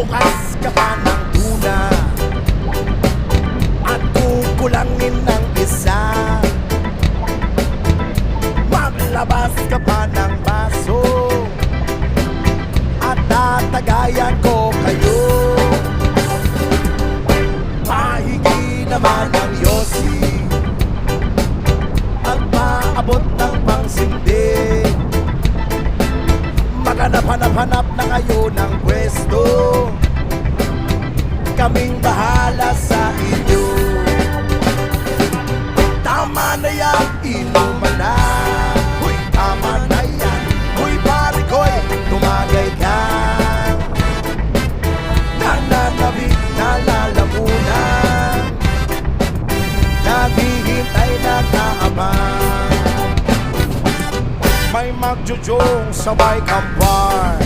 Magbukas ka pa ng tuna at kukulangin ng isa. Maglabas ka pa ng baso at tatagayan ko kayo. Pahingi naman ng yosi at paabot ng pangsindi. Maghanap-hanap na kayo ng pwesto, kaming bahala sa inyo. Tama na yan, inuman na. Huy, tama na yan. Huy, pare ko'y tumagay ka. Nananabik na lalamunan, naghihintay na kaabang. May magjujong sabay kampay.